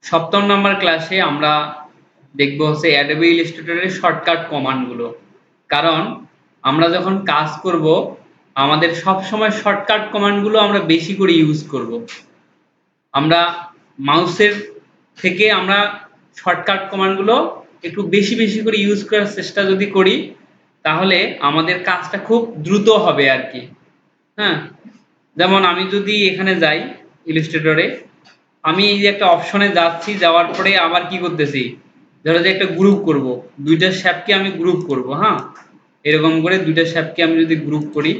সপ্তম নাম্বার ক্লাসে আমরা দেখব হচ্ছে Adobe Illustrator এর শর্টকাট কমান্ডগুলো। কারণ আমরা যখন কাজ করব আমাদের সব সময় শর্টকাট কমান্ডগুলো আমরা বেশি করে ইউজ করব। আমরা মাউসের থেকে আমরা শর্টকাট কমান্ডগুলো একটু বেশি বেশি করে ইউজ করার চেষ্টা যদি করি তাহলে আমাদের কাজটা খুব দ্রুত হবে আর কি। হ্যাঁ, যেমন আমি যদি এখানে যাই ইলাস্ট্রেটরে, আমি এই যে একটা অপশনে যাচ্ছি, যাওয়ার পরে আবার কি করতেছি, ধরো যে একটা গ্রুপ করব, দুইটা শ্যাপকে আমি গ্রুপ করব। হ্যাঁ, এরকম করে দুইটা শ্যাপকে আমি যদি গ্রুপ করি,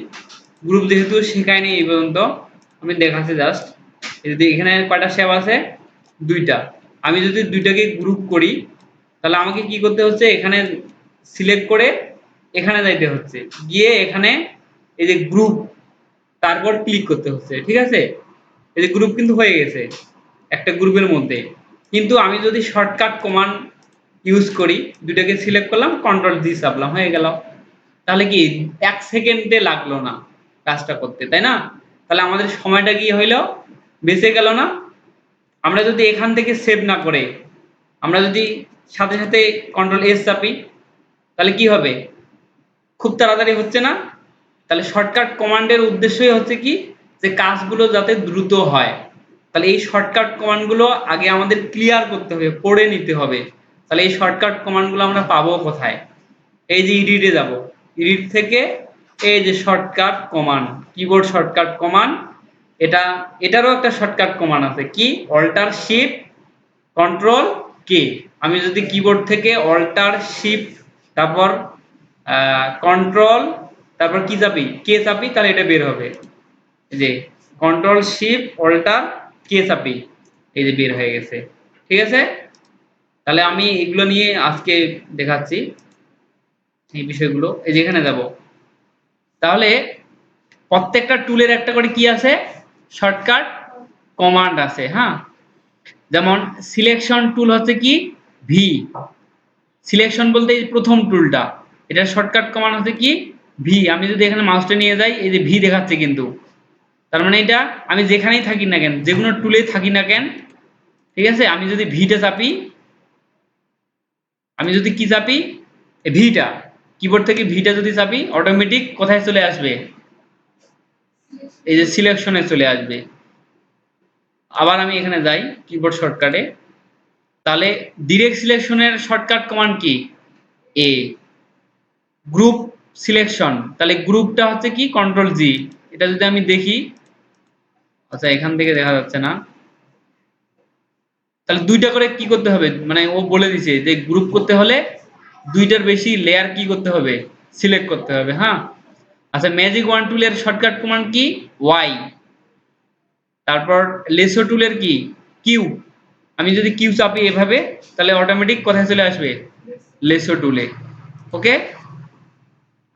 গ্রুপ যেহেতু শেখায়নি এই পর্যন্ত, আমি দেখাচ্ছি জাস্ট। যদি এখানে কয়টা শ্যাপ আছে, দুইটা, আমি যদি দুইটাকে গ্রুপ করি তাহলে আমাকে কি করতে হচ্ছে, এখানে সিলেক্ট করে এখানে যাইতে হচ্ছে, গিয়ে এখানে এই যে গ্রুপ, তারপর ক্লিক করতে হচ্ছে। ঠিক আছে, এই যে গ্রুপ কিন্তু হয়ে গেছে একটা গ্রুপের মধ্যে। কিন্তু আমি যদি শর্টকাট কমান্ড ইউজ করি, দুটাকে সিলেক্ট করলাম, কন্ট্রোল জি চাপলাম, হয়ে গেল। তাহলে কি 1 সেকেন্ডে লাগলো না কাজটা করতে, তাই না? তাহলে আমাদের সময়টা কি হইলো, বেঁচে গেল না? আমরা যদি এখান থেকে সেভ না করে আমরা যদি সাথে সাথে কন্ট্রোল এস চাপি তাহলে কি হবে, খুব তাড়াতাড়ি হচ্ছে না? তাহলে শর্টকাট কমান্ডের উদ্দেশ্যই হচ্ছে কি, যে কাজগুলো যাতে দ্রুত হয়। তাহলে এই শর্টকাট কমান্ডগুলো আগে আমাদের ক্লিয়ার করতে হবে, পড়ে নিতে হবে। তাহলে এই শর্টকাট কমান্ডগুলো আমরা পাবো কোথায়? এই যে এডিটে যাব, এডিট থেকে এই যে shortcut command, keyboard shortcut command, এটারও একটা শর্টকাট কমান্ড আছে, কি, অল্টার শিফট কন্ট্রোল কে। আমি যদি কিবোর্ড থেকে অল্টার শিফট তারপর কন্ট্রোল তারপর কি চাপি, কে চাপি, তাহলে এটা বের হবে। এই যে কন্ট্রোল শিফট অল্টার কে চাপি, এই যে বের হয়ে গেছে। ঠিক আছে, তাহলে আমি এগুলো নিয়ে আজকে দেখাচ্ছি এই বিষয়গুলো। এই যে এখানে যাব, তাহলে প্রত্যেকটা টুলের একটা করে কি আছে, শর্টকাট কমান্ড আছে। হ্যাঁ, যেমন সিলেকশন টুল হচ্ছে কি, ভি, সিলেকশন বলতে এই প্রথম টুলটা, এটার শর্টকাট কমান্ড হচ্ছে কি, ভি। আমি যদি এখানে মাউসটা নিয়ে যাই, এই যে ভি দেখাচ্ছে কিন্তু, তার মানে এটা আমি যেখানেই থাকি না কেন, যে কোনো টুলে থাকি না কেন, ঠিক আছে, আমি যদি ভিটা চাপি, আমি যদি কি চাপি, ভিটা, কিবোর্ড থেকে ভিটা যদি চাপি, অটোমেটিক কোথায় চলে আসবে, এই যে সিলেকশনে চলে আসবে। আবার আমি এখানে যাই কিবোর্ড শর্টকাটে, তাহলে ডিরেক্ট সিলেকশনের শর্টকাট কমান্ড কি, এ। গ্রুপ সিলেকশন, তাহলে গ্রুপটা হচ্ছে কি, কন্ট্রোল জি। এটা যদি আমি দেখি, আচ্ছা এখান থেকে দেখা যাচ্ছে না, তাহলে দুইটা করে কি করতে হবে, মানে ও বলে দিছে যে গ্রুপ করতে হলে দুইটার বেশি লেয়ার কি করতে হবে, সিলেক্ট করতে হবে। হ্যাঁ, আচ্ছা ম্যাজিক ওয়ান টুলের শর্টকাট কমান্ড কি, ওয়াই। তারপর লেসো টুলের কি, কিউ। আমি যদি কিউ চাপি এভাবে, তাহলে অটোমেটিক কোথায় চলে আসবে, লেসো টুলে। ওকে,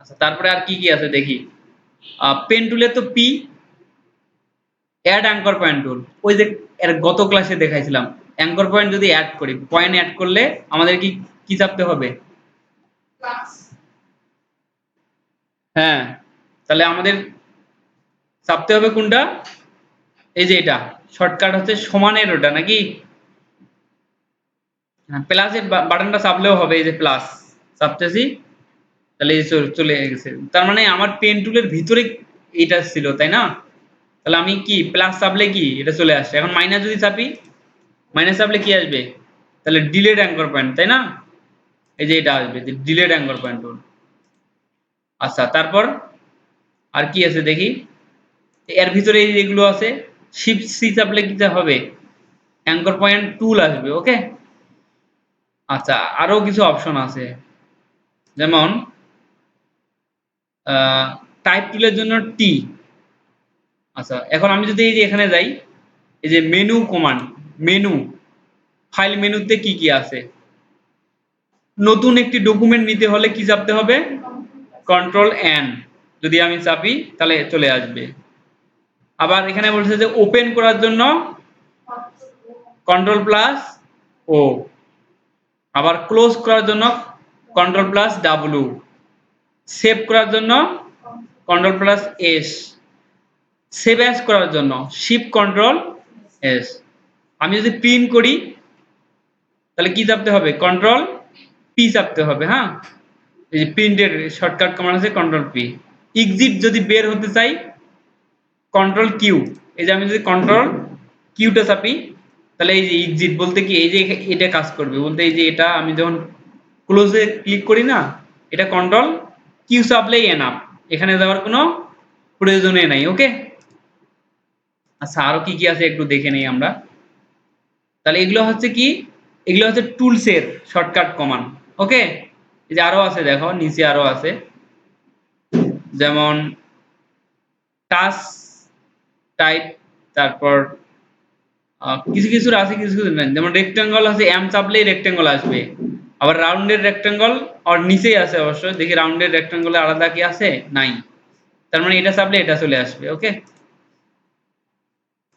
আচ্ছা তারপরে আর কি কি আছে দেখি। পেন টুলের তো P. Add anchor point tool, ওই যে এর গত ক্লাসে দেখাইছিলাম, অ্যাঙ্কর পয়েন্ট যদি অ্যাড করি, পয়েন্ট অ্যাড করলে আমাদের কি কি চাপতে হবে, হ্যাঁ, তাহলে আমাদের চাপতে হবে কোনটা, এই যে এটা শর্টকাট হচ্ছে সমানের ওটা নাকি, হ্যাঁ, প্লাসের বাটনটা চাপলেও হবে, এই যে প্লাস চাপতেছি, তাহলে এই চলে গেছে। তার মানে আমার পেন টুলের ভিতরে এটা ছিল, তাই না? তাহলে আমি কি প্লাস চাপলে কি এটা চলে আসছে। এখন মাইনাস যদি চাপি, মাইনাস চাপলে কি আসবে, তাহলে ডিলেট অ্যাঙ্কর পয়েন্ট, তাই না? এই যে এটা আসবে, যে ডিলেট অ্যাঙ্কর পয়েন্ট টুল। আচ্ছা তারপর আর কি আছে দেখি, এর ভিতরে এই যেগুলো আছে, শিফট সি চাপলে কি হবে, অ্যাঙ্কর পয়েন্ট টুল আসবে। ওকে, আচ্ছা আরো কিছু অপশন আছে, যেমন টাইপ টুলের জন্য টি। আচ্ছা এখন আমি যদি এই যে এখানে যাই, এই যে মেনু কমান্ড, মেনু, ফাইল মেনুতে কি কি আছে, নতুন একটি ডকুমেন্ট নিতে হলে কি চাপতে হবে, কন্ট্রোল এন, যদি আমি চাপি তাহলে চলে আসবে। আবার এখানে বলছে যে ওপেন করার জন্য কন্ট্রোল প্লাস ও, আবার ক্লোজ করার জন্য কন্ট্রোল প্লাস ডাব্লু, সেভ করার জন্য control plus S, save as করার জন্য শিফট কন্ট্রোল এস। আমি যদি প্রিন্ট করি তাহলে কি চাপতে হবে, কন্ট্রোল পি চাপতে হবে। হ্যাঁ, এই যে প্রিন্টের শর্টকাট কমান্ড আছে কন্ট্রোল পি। এক্সিট যদি বের হতে চাই কন্ট্রোল কিউ। এই যে আমি যদি কন্ট্রোল কিউটা চাপি তাহলে এই যে এক্সিট বলতে কি এই যে এটা কাজ করবে বলতে এই যে এটা আমি যখন ক্লোজে ক্লিক করি না, এটা কন্ট্রোল কিউ চাপলেই এনাফ, এখানে যাওয়ার কোনো প্রয়োজনই নাই। ওকে, আচ্ছা আরো কি কি আছে একটু দেখে নেই আমরা। তাহলে এগুলো হচ্ছে কি, এগুলো হচ্ছে টুলসের শর্টকাট কমান্ড। ওকে, এই যে আরো আছে, দেখো নিচে আরো আছে, যেমন টাচ টাইপ, তারপর কিছু কিছু আছে কিছু কিছু নেই, যেমন রেক্টেঙ্গল আছে, এম চাপলেই রেক্টেঙ্গল আসবে। আবার রাউন্ডের রেক্টেঙ্গল আর নিচেই আছে অবশ্য, দেখি রাউন্ডের রেক্টেঙ্গলে আলাদা কি আছে, নাই, তার মানে এটা চাপলে এটা চলে আসবে। ওকে,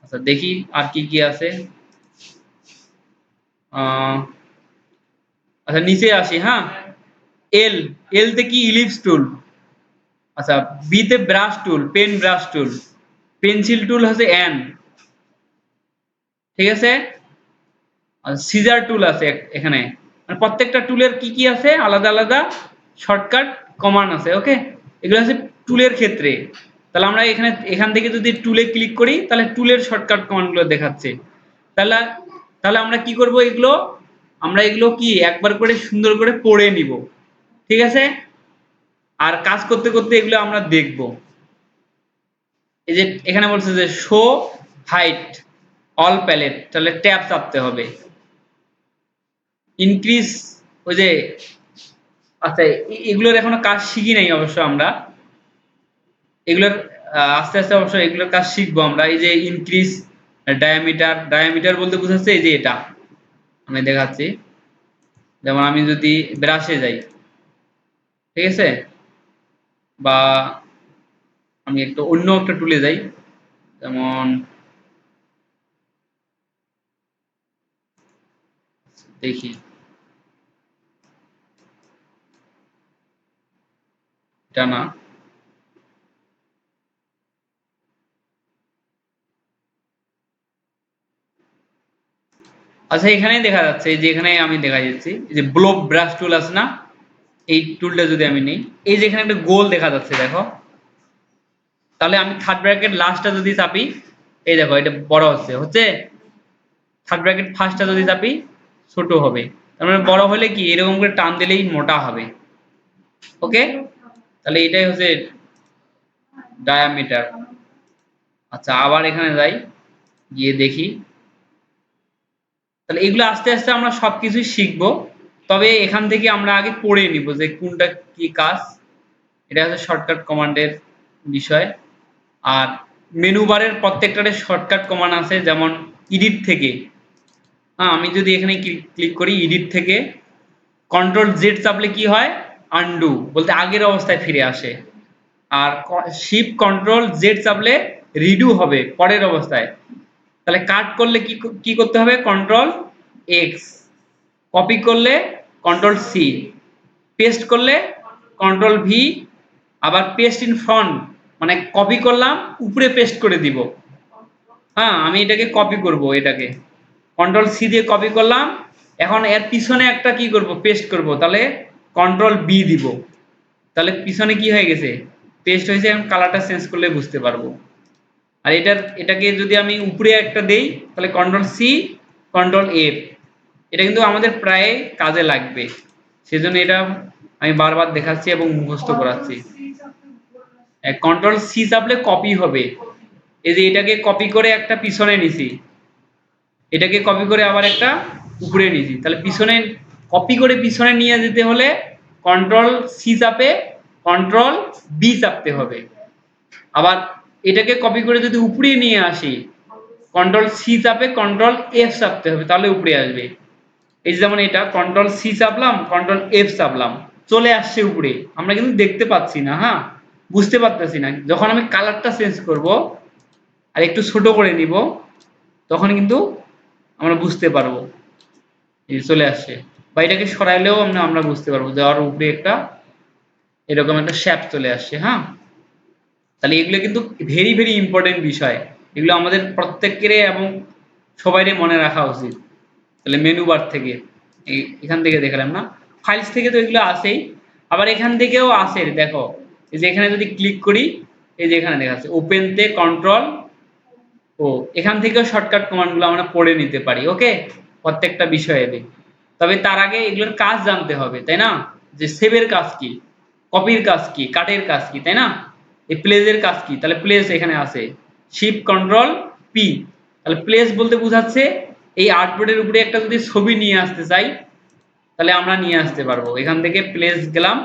আচ্ছা দেখি আর কি কি আছে। আচ্ছা নিচে আসি। হ্যাঁ, এল, এল তে কি ইলিপস টুল। আচ্ছা বি তে brush tool, pen brush tool, pencil tool হচ্ছে এন, ঠিক আছে। সিজার টুল আছে এখানে, মানে প্রত্যেকটা টুলের কি কি আছে আলাদা আলাদা শর্টকাট কমান্ড আছে। ওকে, এগুলো হচ্ছে টুলের ক্ষেত্রে। তাহলে আমরা এখান থেকে যদি টুলে ক্লিক করি তাহলে টুলের শর্টকাট কমান্ডগুলো দেখাচ্ছে। তাহলে তাহলে আমরা কি করব, এগুলো আমরা এগুলো কি একবার করে সুন্দর করে পড়ে নিব, ঠিক আছে, আর কাজ করতে করতে এগুলো আমরা দেখব। এই যে এখানে বলছে যে শো হাইট অল প্যালেট, তাহলে ট্যাব চাপতে হবে। ইনক্রিজ, ওই যে আচ্ছা এগুলোর এখনো কাজ শিখি নাই অবশ্য আমরা, এগুলোর আস্তে আস্তে অবশ্য এগুলোর কাজ শিখবো আমরা। এই যে ইনক্রিজ ডায়ামিটার, ডায়ামিটার বলতে বোঝাচ্ছে এই যে এটা আমি দেখাচ্ছি, যেমন আমি যদি ব্রাশে যাই, ঠিক আছে, বা আমি একটু অন্য একটা টুলে যাই, যেমন দেখি, এটা না, আচ্ছা এখানেই দেখা যাচ্ছে, এই যে এখানে আমি দেখা যাচ্ছি এই যে ব্লোব ব্রাশ টুল আছে না, এই টুলটা যদি আমি নিই, এই যে এখানে একটা গোল দেখা যাচ্ছে দেখো, তাহলে আমি থার্ড ব্র্যাকেট লাস্টটা যদি চাপি, এই দেখো এটা বড় হচ্ছে হচ্ছে, থার্ড ব্র্যাকেট ফার্স্টটা যদি চাপি ছোট হবে, তার মানে বড় হলে কি এরকম করে টান দিলেই মোটা হবে। ওকে, তাহলে এটাই হচ্ছে ডায়ামিটার। আচ্ছা আবার এখানে যাই, গিয়ে দেখি, তাহলে এগুলো আস্তে আস্তে আমরা সবকিছুই শিখবো, তবে এখান থেকে আমরা আগে পড়ে নিব যে কোনটা কি কাজ। এটা হচ্ছে শর্টকাট কমান্ডের বিষয়। আর মেনু বারের প্রত্যেকটারে শর্টকাট কমান্ড আছে, যেমন এডিট থেকে, হ্যাঁ আমি যদি এখানে ক্লিক করি এডিট থেকে কন্ট্রোল জেড চাপলে কি হয়, আনডু বলতে আগের অবস্থায় ফিরে আসে। আর শিফট কন্ট্রোল জেড চাপলে রিডু হবে পরের অবস্থায়। তাহলে কাট করলে কি কি করতে হবে, কন্ট্রোল এক্স, কপি করলে কন্ট্রোল সি, পেস্ট করলে কন্ট্রোল ভি, আবার পেস্ট ইন ফ্রন্ট মানে কপি করলাম উপরে পেস্ট করে দিব। হ্যাঁ আমি এটাকে কপি করব, এটাকে কন্ট্রোল সি দিয়ে কপি করলাম, এখন এর পিছনে একটা কি করব, পেস্ট করব, তাহলে কন্ট্রোল বি দিব, তাহলে পিছনে কি হয়ে গেছে, পেস্ট হয়েছে। এখন কালারটা চেঞ্জ করলে বুঝতে পারবো। আর এটাকে যদি আমি উপরে একটা দেই তাহলে কন্ট্রোল সি কন্ট্রোল এফ, এটা কিন্তু আমাদের প্রায় কাজে লাগবে, সেজন্য এটা আমি বারবার দেখাচ্ছি এবং মুখস্থ করাচ্ছি। কন্ট্রোল সি চাপলে কপি হবে, এই যে এটাকে কপি করে একটা পিছনে নিছি, এটাকে কপি করে আবার একটা উপরে নিছি, তাহলে পিছনে কপি করে পিছনে নিয়ে যেতে হলে কন্ট্রোল সি চাপে কন্ট্রোল বি চাপতে হবে। আবার এটাকে কপি করে যদি উপরে নিয়ে আসি কন্ট্রোল সি চাপে কন্ট্রোল এফ চাপতে হবে, তাহলে উপরে আসবে। এই যেমন এটা কন্ট্রোল সি চাপলাম কন্ট্রোল এফ চাপলাম, চলে আসছে উপরে, আমরা কিন্তু দেখতে পাচ্ছি না, হ্যাঁ বুঝতে পারতেছি না। যখন আমি কালারটা চেঞ্জ করব আর একটু ছোট করে নিব তখন কিন্তু আমরা বুঝতে পারবো, এই চলে আসছে। বা এটাকে সরাইলেও আমরা বুঝতে পারবো যে আর উপরে একটা এরকম একটা শেপ চলে আসছে। হ্যাঁ, তাহলে এগুলো কিন্তু ভেরি ভেরি ইম্পর্টেন্ট বিষয়, এগুলো আমাদের প্রত্যেকের এবং সবাইরে মনে রাখা উচিত। তাহলে মেনু বার থেকে এখান থেকে দেখালাম না, ফাইলস থেকে তো এগুলো আসেই, আবার এখান থেকেও আসে। দেখো এই যে এখানে যদি ক্লিক করি, এই যে এখানে দেখাচ্ছে ওপেনতে কন্ট্রোল ও, এখান থেকেও শর্টকাট কমান্ডগুলো আমরা পড়ে নিতে পারি। ওকে, প্রত্যেকটা বিষয়ে। তবে তার আগে এগুলোর কাজ জানতে হবে, তাই না? যে সেভের কাজ কি, কপির কাজ কি, কাটের কাজ কি, তাই না? এই প্লেসের কাজ কি, তাহলে প্লেস এখানে আছে শিফট কন্ট্রোল পি। তাহলে প্লেস বলতে বোঝাচ্ছে এই আর্টবোর্ডের উপরে একটা যদি ছবি নিয়ে আসতে চাই, তাহলে আমরা নিয়ে আসতে পারবো। এখান থেকে প্লেস গেলাম,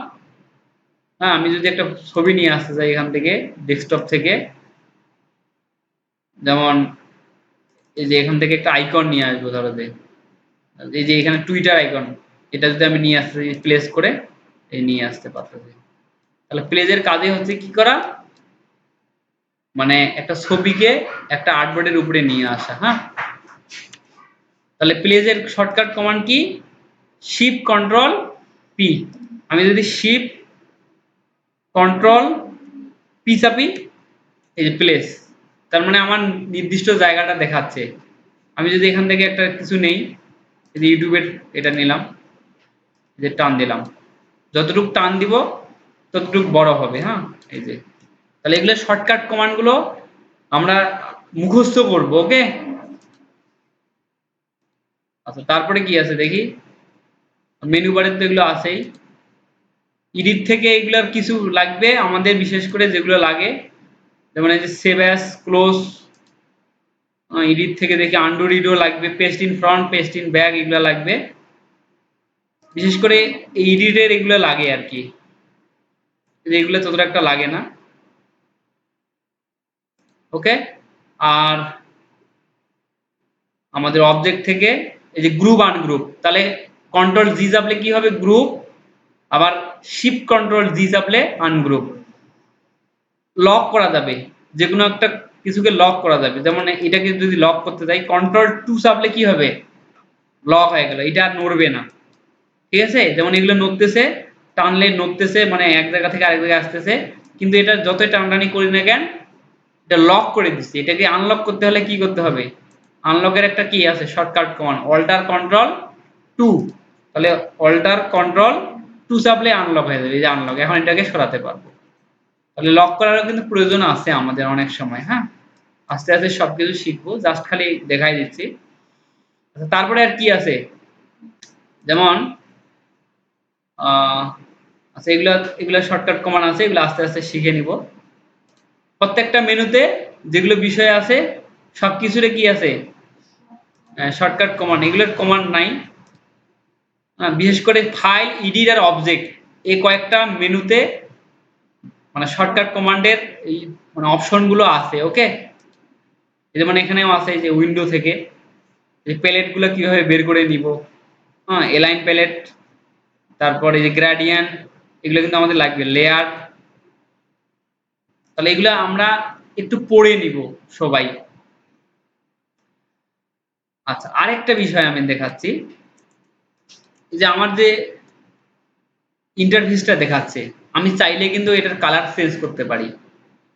হ্যাঁ, আমি যদি একটা ছবি নিয়ে আসতে চাই এখান থেকে ডেস্কটপ থেকে, যেমন এই যে এখান থেকে একটা আইকন নিয়ে আসবো, ধরো যে এই যে এখানে টুইটার আইকন, এটা যদি আমি নিয়ে আসতে প্লেস করে এই নিয়ে আসতে পারতেছি। তাহলে প্লেসের কাজে হচ্ছে কি করা, মানে একটা ছবিকে একটা আর্টবোর্ডের উপরে নিয়ে আসা। হ্যাঁ, তাহলে প্লেসের শর্টকাট কমান্ড কি, শিফট কন্ট্রোল পি। আমি যদি শিফট কন্ট্রোল পি চাপি, এই যে প্লেস, তার মানে আমার নির্দিষ্ট জায়গাটা দেখাচ্ছে। আমি যদি এখান থেকে একটা কিছু নেই, এই যে ইউটিউবের এটা নিলাম, এই যে টান দিলাম, যতটুকু টান দিব ততটুকু বড় হবে। হ্যাঁ, এই যে, তাহলে এগুলো শর্টকাট কমান্ড গুলো আমরা মুখস্থ করব। ওকে, আচ্ছা তারপরে কি আছে দেখি, মেনু বারে তো এগুলো আছেই। এডিট থেকে এগুলোর কিছু লাগবে আমাদের, বিশেষ করে যেগুলো লাগে, যেমন এই যে সেভ অ্যাজ, ক্লোজ, এডিট থেকে দেখি আন্ডু রিডও লাগবে, paste in front, paste in back, এগুলো লাগবে। বিশেষ করে এডিটের এগুলো লাগে আর কি, এগুলো ততটা একটা লাগে না। ওকে, আর আমাদের অবজেক্ট থেকে এই যে গ্রুপ আনগ্রুপ, তাহলে কন্ট্রোল জি চাপলে কি হবে, গ্রুপ, আবার শিফট কন্ট্রোল জি চাপলে আনগ্রুপ। লক করা যাবে, যে কোনো একটা কিছুকে লক করা যাবে, যেমন এটাকে যদি লক করতে যাই কন্ট্রোল টু চাপলে কি হবে, লক হয়ে গেল, এটা আর নড়বে না। ঠিক আছে, যেমন এগুলো নড়তেছে, টানলে নড়তেছে, মানে এক জায়গা থেকে আরেক জায়গায় আসতেছে, কিন্তু এটা যতই টানটানি করি না কেন, এটা লক করে দিচ্ছে। এটাকে আনলক করতে হলে কি করতে হবে, আনলকের একটা কি আছে shortcut command, alter control two. তাহলে অল্টার কন্ট্রোল টু চাপলে আনলক হয়ে যাবে, এই যে আনলক, এখন এটাকে সরাতে পারবো। তাহলে লক করারও কিন্তু প্রয়োজন আছে আমাদের অনেক সময়। হ্যাঁ, আস্তে আস্তে সবকিছু শিখবো, জাস্ট খালি দেখাই দিচ্ছি। আচ্ছা, তারপরে আর কি আছে, যেমন আচ্ছা এগুলো এগুলো শর্টকাট কমান্ড আছে, এগুলো আস্তে আস্তে শিখে নিব। প্রত্যেকটা মেনুতে যেগুলো বিষয় আছে সবকিছুরে কি আছে, শর্টকাট কমান্ড, এগুলোর কমান্ড নাই। বিশেষ করে ফাইল, এডিট আর অবজেক্ট, এই কয়েকটা মেনুতে মানে শর্টকাট কমান্ডের এই মানে অপশন গুলো আছে। ওকে, যেমন এখানেও আছে যে উইন্ডো থেকে এই প্যালেট গুলো কিভাবে বের করে নিব, হ্যাঁ, এলাইন প্যালেট, তারপরে এই যে গ্রেডিয়েন্ট, এগুলো কিন্তু আমাদের লাগবে, লেয়ার। তাহলে এগুলো আমরা একটু পড়ে নিব সবাই। আচ্ছা, আরেকটা বিষয় আমি দেখাচ্ছি, যে আমার যে ইন্টারফেসটা দেখাচ্ছে, আমি চাইলে কিন্তু এটার কালার চেঞ্জ করতে পারি।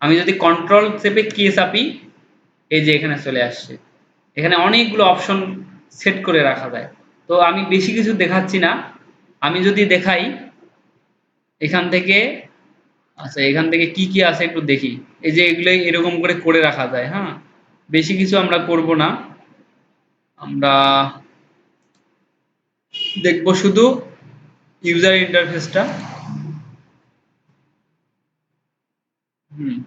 আমি যদি কন্ট্রোল চেপে কে চাপি, এই যে এখানে চলে আসছে, এখানে অনেকগুলো অপশন সেট করে রাখা যায়। তো আমি বেশি কিছু দেখাচ্ছি না, আমি যদি দেখাই এখান থেকে, আচ্ছা এখান থেকে কি কি আছে একটু দেখি। এই যে এগুলো এরকম করে করে রাখা যায়। হ্যাঁ, বেশি কিছু আমরা করব না, আমরা দেখব শুধু ইউজার ইন্টারফেসটা। হুম,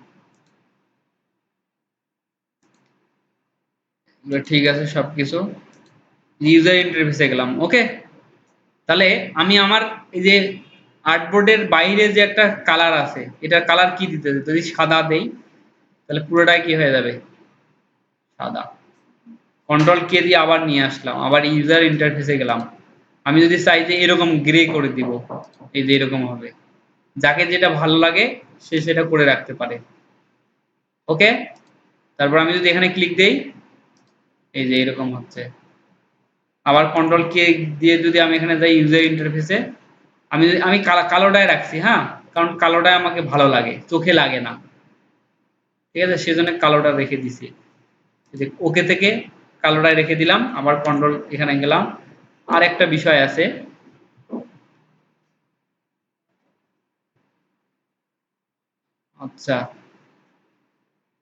ঠিক আছে সবকিছু, ইউজার ইন্টারফেসে গেলাম। ওকে, তাহলে আমি আমার এই যে আর্টবোর্ডের বাইরে যে একটা কালার আছে, এটার কালার কি দিতে হবে, যদি সাদা দেই তাহলে পুরোটাই কি হয়ে যাবে, সাদা। কন্ট্রোল কে দিয়ে আবার নিয়ে আসলাম, আবার ইউজার ইন্টারফেসে গেলাম, আমি যদি চাই যে এরকম গ্রে করে দিব, এই যে এরকম হবে, যাকে যেটা ভালো লাগে সে সেটা করে রাখতে পারে। ওকে, তারপর আমি যদি এখানে ক্লিক দেই, এই যে এরকম হচ্ছে। আবার কন্ট্রোল কে দিয়ে যদি আমি এখানে যাই ইউজার ইন্টারফেসে, আমি কালোটায় রাখছি। হ্যাঁ, কারণ কালোটায় আমাকে ভালো লাগে, চোখে লাগে না। ঠিক আছে, সেজন্য কালোটা রেখে দিছি। ওকে থেকে কালোটায় রেখে দিলাম, আবার কন্ট্রোল এখানে গেলাম, আর একটা বিষয় আছে, আচ্ছা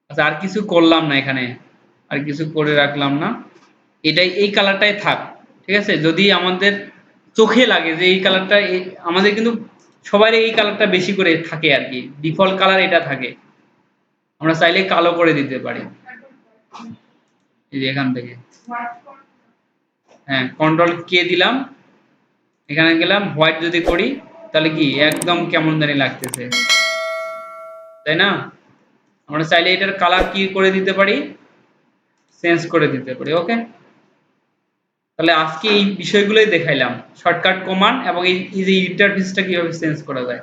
আচ্ছা আর কিছু করলাম না এখানে, আর কিছু করে রাখলাম না, এটাই এই কালারটাই থাক, ঠিক আছে। যদি আমাদের চোখে লাগে যে এই কালারটা, আমাদের কিন্তু সবারই এই কালারটা বেশি করে থাকে আর কি, ডিফল্ট কালার এটা থাকে, আমরা চাইলে কালো করে দিতে পারি। এই যে এখান থেকে, হ্যাঁ কন্ট্রোল কে দিলাম, এখানে গেলাম হোয়াইট যদি করি তাহলে কি একদম কেমন জানি লাগতেছে, তাই না? আমরা চাইলে এটার কালার কি করে দিতে পারি, চেঞ্জ করে দিতে পারি। ওকে, তাহলে আজকে এই বিষয়গুলোই দেখাইলাম, শর্টকাট কমান্ড এবং এই যে ইন্টারফেসটা কিভাবে চেঞ্জ করা যায়।